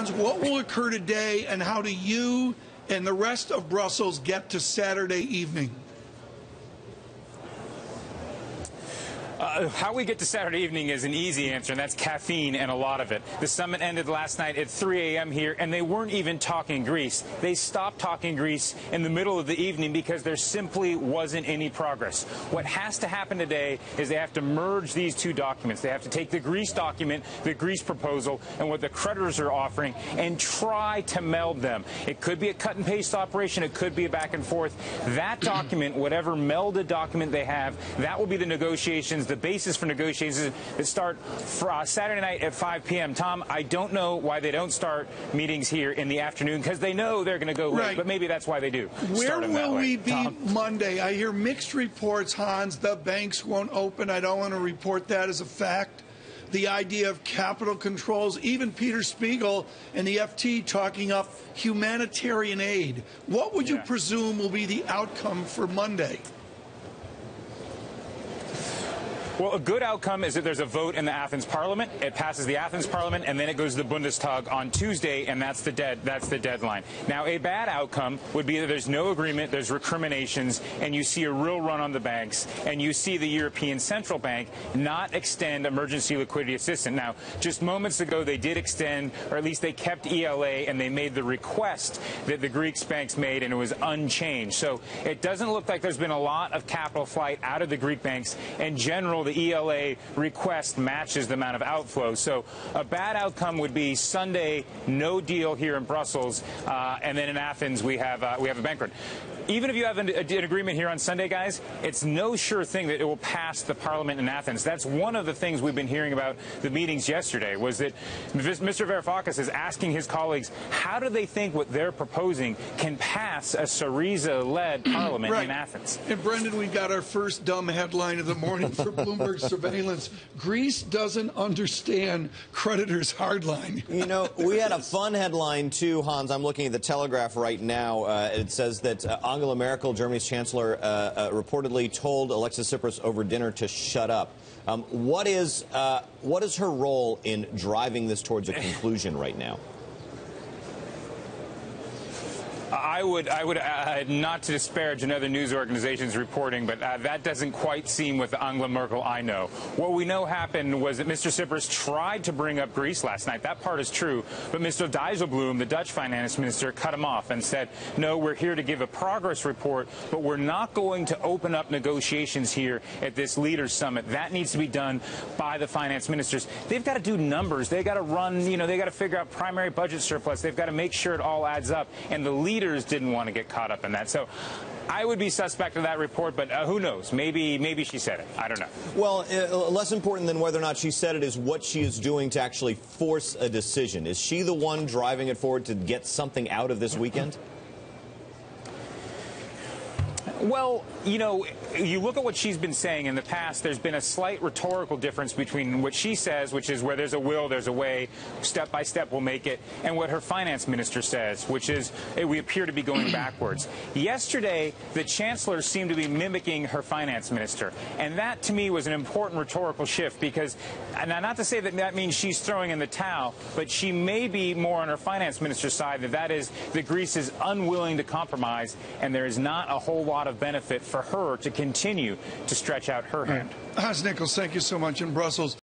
Hans, what will occur today, and how do you and the rest of Brussels get to Saturday evening? How we get to Saturday evening is an easy answer, and that's caffeine and a lot of it. The summit ended last night at 3 a.m. here, and they weren't even talking Greece. They stopped talking Greece in the middle of the evening because there simply wasn't any progress. What has to happen today is they have to merge these two documents. They have to take the Greece document, the Greece proposal, and what the creditors are offering, and try to meld them. It could be a cut and paste operation. It could be a back and forth. That document, whatever melded document they have, that will be the negotiations, the basis for negotiations that start Saturday night at 5 p.m. Tom, I don't know why they don't start meetings here in the afternoon, because they know they're going to go late, right. But maybe that's why they do. Where will we be Tom? Monday? I hear mixed reports, Hans. The banks won't open. I don't want to report that as a fact. The idea of capital controls, even Peter Spiegel and the FT talking up humanitarian aid. What would you presume will be the outcome for Monday? Well, a good outcome is that there's a vote in the Athens Parliament. It passes the Athens Parliament, and then it goes to the Bundestag on Tuesday, and that's the deadline. Now, a bad outcome would be that there's no agreement, there's recriminations, and you see a real run on the banks, and you see the European Central Bank not extend emergency liquidity assistance. Now, just moments ago, they did extend, or at least they kept ELA, and they made the request that the Greek banks made, and it was unchanged. So it doesn't look like there's been a lot of capital flight out of the Greek banks. In general, the ELA request matches the amount of outflow. So a bad outcome would be Sunday, no deal here in Brussels, and then in Athens we have a bank run. Even if you have an agreement here on Sunday, guys, it's no sure thing that it will pass the Parliament in Athens. That's one of the things we've been hearing about the meetings yesterday, was that Mr. Varoufakis is asking his colleagues, how do they think what they're proposing can pass a Syriza-led Parliament in Athens? And Brendan, we got our first dumb headline of the morning for Bloomberg Surveillance. Greece doesn't understand creditors' hardline. You know, we had a fun headline, too, Hans. I'm looking at the Telegraph right now. It says that Angela Merkel, Germany's chancellor, reportedly told Alexis Tsipras over dinner to shut up. What is her role in driving this towards a conclusion right now? I would not to disparage another news organization's reporting, but that doesn't quite seem with the Angela Merkel I know. What we know happened was that Mr. Tsipras tried to bring up Greece last night. That part is true. But Mr. Dijsselbloem, the Dutch finance minister, cut him off and said, no, we're here to give a progress report, but we're not going to open up negotiations here at this leaders summit. That needs to be done by the finance ministers. They've got to do numbers. They've got to run, they got to figure out primary budget surplus. They've got to make sure it all adds up. And the leaders didn't want to get caught up in that. So I would be suspect of that report, but who knows? Maybe she said it. I don't know. Well, less important than whether or not she said it is what she is doing to actually force a decision. Is she the one driving it forward to get something out of this weekend? Well, you look at what she's been saying in the past, there's been a slight rhetorical difference between what she says, which is where there's a will, there's a way, step by step we'll make it, and what her finance minister says, which is we appear to be going backwards. Yesterday, the chancellor seemed to be mimicking her finance minister, and that to me was an important rhetorical shift because, and not to say that that means she's throwing in the towel, but she may be more on her finance minister's side, that is that Greece is unwilling to compromise, and there is not a whole lot of benefit for her to continue to stretch out her hand. Hans Nichols, thank you so much in Brussels.